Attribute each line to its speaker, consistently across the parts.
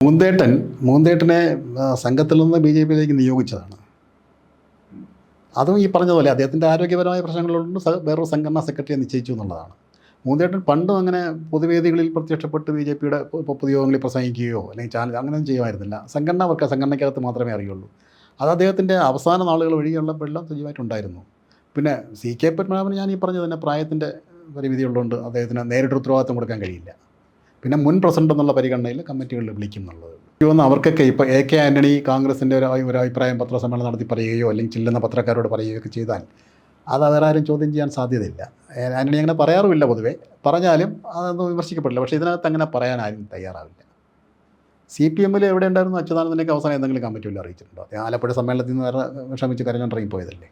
Speaker 1: മൂന്തേട്ടൻ മൂന്തേട്ടനെ സംഘത്തിൽ നിന്ന് B J പിയിലേക്ക് നിയോഗിച്ചതാണ്. അതും ഈ പറഞ്ഞതുപോലെ അദ്ദേഹത്തിൻ്റെ ആരോഗ്യപരമായ പ്രശ്നങ്ങളുണ്ട്. വേറൊരു സംഘടനാ സെക്രട്ടറിയെ നിശ്ചയിച്ചു എന്നുള്ളതാണ്. മൂന്തേട്ടൻ പണ്ടും അങ്ങനെ പൊതുവേദികളിൽ പ്രത്യക്ഷപ്പെട്ട് ബി ജെ പിയുടെ പൊതുയോഗങ്ങളിൽ പ്രസംഗിക്കുകയോ അല്ലെങ്കിൽ ചാനൽ അങ്ങനെയൊന്നും ചെയ്യുമായിരുന്നില്ല. സംഘടനയ്ക്കകത്ത് മാത്രമേ അറിയുള്ളൂ. അത് അദ്ദേഹത്തിൻ്റെ അവസാന നാളുകൾ വഴിയുള്ളപ്പോഴെല്ലാം സജീവമായിട്ടുണ്ടായിരുന്നു. പിന്നെ സി കെ പത്മനാഭന് ഞാൻ ഈ പറഞ്ഞത് തന്നെ പ്രായത്തിൻ്റെ പരിമിതിയുള്ളതുകൊണ്ട് അദ്ദേഹത്തിന് നേരിട്ട് ഉത്തരവാദിത്വം കൊടുക്കാൻ കഴിയില്ല. പിന്നെ മുൻ പ്രസിഡന്റ് എന്നുള്ള പരിഗണനയിൽ കമ്മിറ്റികളിൽ വിളിക്കും എന്നുള്ളത്. എനിക്ക് തോന്നുന്നു അവർക്കൊക്കെ ഇപ്പോൾ എ കെ ആൻ്റണി കോൺഗ്രസിൻ്റെ ഒരു അഭിപ്രായം പത്രസമ്മേളനം നടത്തി പറയുകയോ അല്ലെങ്കിൽ ചില്ലുന്ന പത്രക്കാരോട് പറയുകയോ ഒക്കെ ചെയ്താൽ അത് വേറെ ആരും ചോദ്യം ചെയ്യാൻ സാധ്യതയില്ല. ആൻ്റണി അങ്ങനെ പറയാറുമില്ല. പൊതുവെ പറഞ്ഞാലും അതൊന്നും വിമർശിക്കപ്പെടില്ല. പക്ഷേ ഇതിനകത്ത് അങ്ങനെ പറയാൻ ആരും തയ്യാറാവില്ല. സി പി എമ്മിൽ എവിടെ ഉണ്ടായിരുന്നു അച്യുതാനന്ദനൊക്കെ അവസാനം എന്തെങ്കിലും കമ്മിറ്റിയിൽ അറിയിച്ചിട്ടുണ്ടോ? ആലപ്പുഴ സമ്മേളനത്തിൽ നിന്ന് വേറെ വിഷമിച്ച് കരഞ്ഞോണ്ടിറങ്ങി പോയതല്ലേ.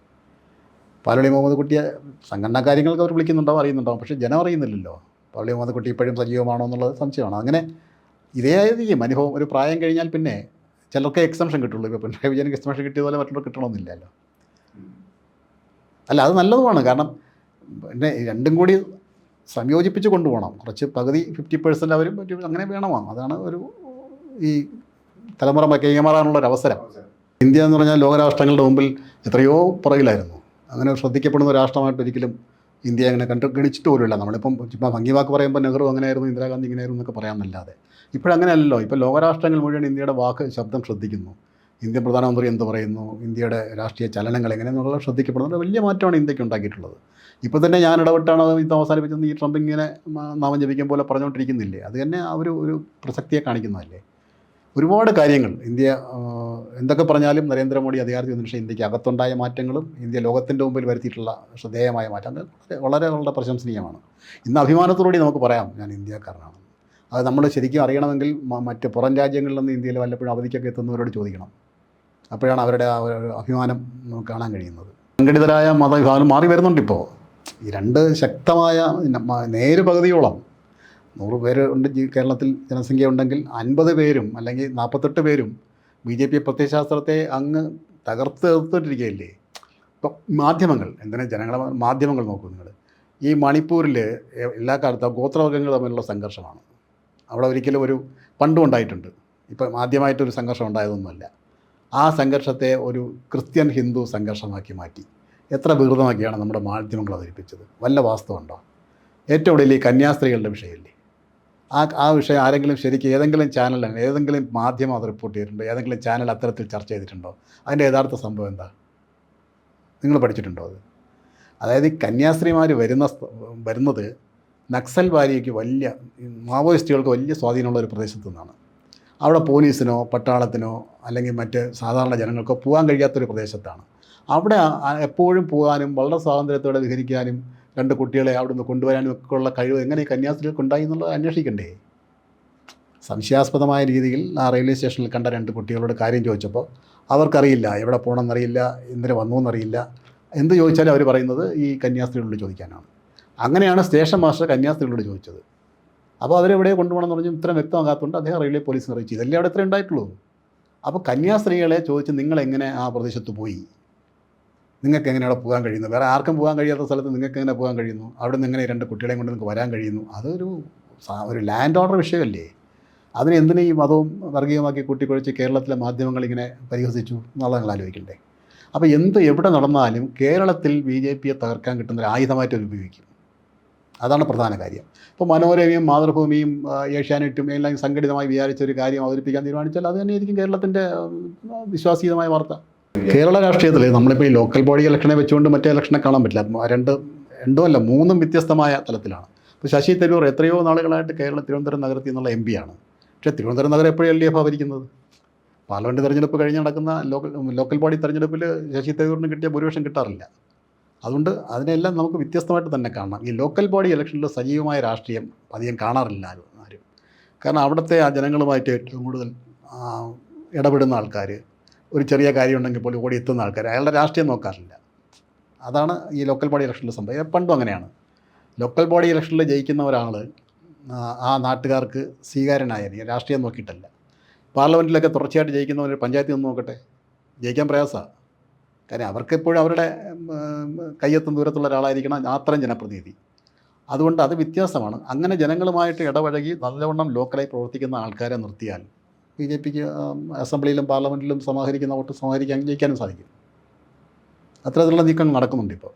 Speaker 1: പാലോളി മുഹമ്മദ് കുട്ടിയെ സംഘടനാ കാര്യങ്ങൾക്ക് അവർ വിളിക്കുന്നുണ്ടാവും, അറിയുന്നുണ്ടാവും. പക്ഷേ ജനം അറിയുന്നില്ലല്ലോ. പാലോളി മുഹമ്മദ് കുട്ടി ഇപ്പോഴും സജീവമാണോ എന്നുള്ളത് സംശയമാണ്. അങ്ങനെ ഇതേയായിരിക്കും അനുഭവം. ഒരു പ്രായം കഴിഞ്ഞാൽ പിന്നെ ചിലർക്ക് എക്സംഷൻ കിട്ടുള്ളൂ. ഇപ്പോൾ പിണറായി വിജയനക്ക് എക്സംഷൻ കിട്ടിയതുപോലെ മറ്റുള്ളവർ കിട്ടണമെന്നില്ലല്ലോ. അല്ല, അത് നല്ലതുമാണ്. കാരണം പിന്നെ രണ്ടും കൂടി സംയോജിപ്പിച്ച് കൊണ്ടുപോകണം. കുറച്ച് പകുതി 50% അവരും അങ്ങനെ വേണമോ. അതാണ് ഒരു ഈ തലമുറ കൈമാറാനുള്ളൊരവസരം. ഇന്ത്യ എന്ന് പറഞ്ഞാൽ ലോകരാഷ്ട്രങ്ങളുടെ മുമ്പിൽ എത്രയോ പുറകിലായിരുന്നു. അങ്ങനെ ശ്രദ്ധിക്കപ്പെടുന്ന ഒരു രാഷ്ട്രമായിട്ട് ഒരിക്കലും ഇന്ത്യ അങ്ങനെ ഗണിച്ചിട്ട് പോലുമില്ല. നമ്മളിപ്പം ചുമ്മാ ഭംഗിവാക്ക് പറയുമ്പോൾ നെഹ്റു അങ്ങനെയായിരുന്നു, ഇന്ദിരാഗാന്ധി ഇങ്ങനെയായിരുന്നു എന്നൊക്കെ പറയാമെന്നല്ലാതെ ഇപ്പോഴങ്ങനെയല്ലല്ലോ. ഇപ്പോൾ ലോകരാഷ്ട്രങ്ങൾ മുഴുവൻ ഇന്ത്യയുടെ ശബ്ദം ശ്രദ്ധിക്കുന്നു. ഇന്ത്യൻ പ്രധാനമന്ത്രി എന്ത് പറയുന്നു, ഇന്ത്യയുടെ രാഷ്ട്രീയ ചലനങ്ങൾ എങ്ങനെയെന്നുള്ള ശ്രദ്ധിക്കപ്പെടുന്നത് വലിയ മാറ്റമാണ് ഇന്ത്യക്ക് ഉണ്ടാക്കിയിട്ടുള്ളത്. ഇപ്പോൾ തന്നെ ഞാൻ ഇടപെട്ടാണ് ഇത് അവസാനിപ്പിച്ചത്. ഈ ട്രംപ് ഇങ്ങനെ നാമം ജപിക്കും പോലെ പറഞ്ഞുകൊണ്ടിരിക്കുന്നില്ലേ, അത് തന്നെ ഒരു പ്രസക്തിയെ കാണിക്കുന്നതല്ലേ. ഒരുപാട് കാര്യങ്ങൾ ഇന്ത്യ എന്തൊക്കെ പറഞ്ഞാലും നരേന്ദ്രമോദി അധികാരത്തിൽ വന്ന ശേഷം ഇന്ത്യക്ക് അകത്തുണ്ടായ മാറ്റങ്ങളും ഇന്ത്യ ലോകത്തിൻ്റെ മുമ്പിൽ വരുത്തിയിട്ടുള്ള ശ്രദ്ധേയമായ മാറ്റങ്ങൾ വളരെ വളരെ പ്രശംസനീയമാണ്. ഇന്ന് അഭിമാനത്തോടുകൂടി നമുക്ക് പറയാം ഞാൻ ഇന്ത്യക്കാരനാണ്. അത് നമ്മൾ ശരിക്കും അറിയണമെങ്കിൽ മറ്റ് പുറം രാജ്യങ്ങളിൽ നിന്ന് ഇന്ത്യയിൽ വല്ലപ്പോഴും അവധിക്കൊക്കെ എത്തുന്നവരോട് ചോദിക്കണം. അപ്പോഴാണ് അവരുടെ ആ ഒരു അഭിമാനം നമുക്ക് കാണാൻ കഴിയുന്നത്. സംഘടിതരായ മതവിഭാഗം മാറി വരുന്നുണ്ടിപ്പോൾ. ഈ രണ്ട് ശക്തമായ നേര് പകുതിയോളം 100 പേര് ഉണ്ട് കേരളത്തിൽ ജനസംഖ്യ ഉണ്ടെങ്കിൽ 50 പേരും അല്ലെങ്കിൽ 48 പേരും ബി ജെ പി പ്രത്യയശാസ്ത്രത്തെ അങ്ങ് തകർത്തിരിക്കുകയില്ലേ. ഇപ്പം മാധ്യമങ്ങൾ എന്തിനാ ജനങ്ങളെ മാധ്യമങ്ങൾ നോക്കൂ നിങ്ങൾ. ഈ മണിപ്പൂരിൽ എല്ലാ കാലത്തും ഗോത്രവർഗ്ഗങ്ങൾ തമ്മിലുള്ള സംഘർഷമാണ്. അവിടെ ഒരിക്കലും ഒരു പണ്ടും ഉണ്ടായിട്ടുണ്ട്. ഇപ്പം ആദ്യമായിട്ടൊരു സംഘർഷം ഉണ്ടായതൊന്നുമല്ല. ആ സംഘർഷത്തെ ഒരു ക്രിസ്ത്യൻ ഹിന്ദു സംഘർഷമാക്കി മാറ്റി എത്ര വികൃതമാക്കിയാണ് നമ്മുടെ മാധ്യമങ്ങൾ അവതരിപ്പിച്ചത്. വല്ല വാസ്തവമുണ്ടോ? ഏറ്റവും കൂടുതൽ ഈ കന്യാസ്ത്രീകളുടെ വിഷയമില്ലേ, ആ വിഷയം ആരെങ്കിലും ശരിക്കും ഏതെങ്കിലും ചാനലാണ്, ഏതെങ്കിലും മാധ്യമം അത് റിപ്പോർട്ട് ചെയ്തിട്ടുണ്ടോ? ഏതെങ്കിലും ചാനൽ അത്തരത്തിൽ ചർച്ച ചെയ്തിട്ടുണ്ടോ? അതിൻ്റെ യഥാർത്ഥ സംഭവം എന്താ? നിങ്ങൾ പഠിച്ചിട്ടുണ്ടോ അത്? അതായത് ഈ കന്യാസ്ത്രീമാർ വരുന്നത് നക്സൽ വാരിക്ക് വലിയ മാവോയിസ്റ്റുകൾക്ക് വലിയ സ്വാധീനമുള്ള ഒരു പ്രദേശത്തു നിന്നാണ്. അവിടെ പോലീസിനോ പട്ടാളത്തിനോ അല്ലെങ്കിൽ മറ്റ് സാധാരണ ജനങ്ങൾക്കോ പോകാൻ കഴിയാത്തൊരു പ്രദേശത്താണ്. അവിടെ എപ്പോഴും പോകാനും വളരെ സ്വാതന്ത്ര്യത്തോടെ വിഹരിക്കാനും 2 കുട്ടികളെ അവിടെ നിന്ന് കൊണ്ടുവരാനും ഒക്കെ ഉള്ള കഴിവ് എങ്ങനെ ഈ കന്യാസ്ത്രീകൾക്ക് ഉണ്ടായി എന്നുള്ളത് അന്വേഷിക്കണ്ടേ? സംശയാസ്പദമായ രീതിയിൽ ആ റെയിൽവേ സ്റ്റേഷനിൽ കണ്ട 2 കുട്ടികളോട് കാര്യം ചോദിച്ചപ്പോൾ അവർക്കറിയില്ല, എവിടെ പോകണമെന്നറിയില്ല, എന്തിനു വന്നു എന്നറിയില്ല. എന്ത് ചോദിച്ചാലും അവർ പറയുന്നത് ഈ കന്യാസ്ത്രീകളോട് ചോദിക്കാനാണ്. അങ്ങനെയാണ് സ്റ്റേഷൻ മാസ്റ്റർ കന്യാസ്ത്രീകളോട് ചോദിച്ചത്. അപ്പോൾ അവരെവിടെ കൊണ്ടുപോകണമെന്ന് പറഞ്ഞു ഇത്രയും വ്യക്തമാകാത്തതുകൊണ്ട് അദ്ദേഹം റെയിൽവേ പോലീസിനെ അറിയിച്ചു. ഇതല്ലേ അവിടെ ഇത്രയും ഉണ്ടായിട്ടുള്ളൂ. അപ്പോൾ കന്യാസ്ത്രീകളെ ചോദിച്ച് നിങ്ങളെങ്ങനെ ആ പ്രദേശത്ത് പോയി, നിങ്ങൾക്ക് എങ്ങനെ അവിടെ പോകാൻ കഴിയുന്നു, വേറെ ആർക്കും പോകാൻ കഴിയാത്ത സ്ഥലത്ത് നിങ്ങൾക്ക് എങ്ങനെ പോകാൻ കഴിയുന്നു, അവിടെ നിന്ന് എങ്ങനെ 2 കുട്ടികളെയും കൊണ്ട് നിങ്ങൾക്ക് വരാൻ കഴിയുന്നു? അതൊരു ലാൻഡ് ഓർഡർ വിഷയമല്ലേ. അതിന് എന്തിനു ഈ മതവും വർഗീയമാക്കി കൂട്ടിക്കുഴച്ച് കേരളത്തിലെ മാധ്യമങ്ങൾ ഇങ്ങനെ പരിഹസിച്ചു എന്നുള്ളത് നിങ്ങൾ ആലോചിക്കണ്ടേ. അപ്പോൾ എവിടെ നടന്നാലും കേരളത്തിൽ ബി ജെ പിയെ തകർക്കാൻ കിട്ടുന്ന ഒരു ആയുധമായിട്ട് അവർ ഉപയോഗിക്കും. അതാണ് പ്രധാന കാര്യം. ഇപ്പോൾ മനോരമയും മാതൃഭൂമിയും ഏഷ്യാനെറ്റും എല്ലാം സംഘടിതമായി വിചാരിച്ച ഒരു കാര്യം അവതരിപ്പിക്കാൻ തീരുമാനിച്ചാൽ അത് തന്നെയായിരിക്കും കേരളത്തിൻ്റെ വിശ്വാസീയമായ വാർത്ത. കേരള രാഷ്ട്രീയത്തിൽ നമ്മളിപ്പോൾ ഈ ലോക്കൽ ബോഡി ഇലക്ഷനെ വെച്ചുകൊണ്ട് മറ്റേ ഇലക്ഷനെ കാണാൻ പറ്റില്ല. രണ്ടുമല്ല 3 വ്യത്യസ്തമായ തലത്തിലാണ്. ഇപ്പോൾ ശശി തരൂർ എത്രയോ നാളുകളായിട്ട് തിരുവനന്തപുരം നഗരത്തിൽ നിന്നുള്ള എം പിയാണ്. പക്ഷേ തിരുവനന്തപുരം നഗരം എപ്പോഴും LDF ഭരിക്കുന്നത്. പാർലമെൻറ്റ് തെരഞ്ഞെടുപ്പ് കഴിഞ്ഞ് നടക്കുന്ന ലോക്കൽ ബോഡി തെരഞ്ഞെടുപ്പിൽ ശശി തരൂരിന് കിട്ടിയ ഭൂരിപക്ഷം കിട്ടാറില്ല. അതുകൊണ്ട് അതിനെല്ലാം നമുക്ക് വ്യത്യസ്തമായിട്ട് തന്നെ കാണാം. ഈ ലോക്കൽ ബോഡി ഇലക്ഷനിൽ സജീവമായ രാഷ്ട്രീയം അധികം കാണാറില്ല ആരും. കാരണം അവിടുത്തെ ആ ജനങ്ങളുമായിട്ട് ഏറ്റവും കൂടുതൽ ഇടപെടുന്ന ആൾക്കാർ, ഒരു ചെറിയ കാര്യം ഉണ്ടെങ്കിൽ പോലും ഓടി എത്തുന്ന ആൾക്കാർ, അയാളുടെ രാഷ്ട്രീയം നോക്കാറില്ല. അതാണ് ഈ ലോക്കൽ ബോഡി ഇലക്ഷനിൽ സംഭവം. പണ്ടും അങ്ങനെയാണ്. ലോക്കൽ ബോഡി ഇലക്ഷനിൽ ജയിക്കുന്ന ഒരാൾ ആ നാട്ടുകാർക്ക് സ്വീകാര്യനായിരിക്കും, രാഷ്ട്രീയം നോക്കിയിട്ടല്ല. പാർലമെൻറ്റിലൊക്കെ തുടർച്ചയായിട്ട് ജയിക്കുന്നവർ പഞ്ചായത്തിൽ നിന്ന് നോക്കട്ടെ, ജയിക്കാൻ പ്രയാസമാണ്. കാര്യം അവർക്കെപ്പോഴും അവരുടെ കയ്യെത്തും ദൂരത്തുള്ള ഒരാളായിരിക്കണം അത്രയും ജനപ്രതിനിധി. അതുകൊണ്ട് അത് വ്യത്യാസമാണ്. അങ്ങനെ ജനങ്ങളുമായിട്ട് ഇടപഴകി നല്ലവണ്ണം ലോക്കലായി പ്രവർത്തിക്കുന്ന ആൾക്കാരെ നിർത്തിയാൽ ബി ജെ പിക്ക് അസംബ്ലിയിലും പാർലമെൻറ്റിലും സമാഹരിക്കുന്ന വോട്ട് സമാഹരിക്കാൻ ജയിക്കാനും സാധിക്കും. അത്തരത്തിലുള്ള നീക്കങ്ങൾ നടക്കുന്നുണ്ട് ഇപ്പോൾ.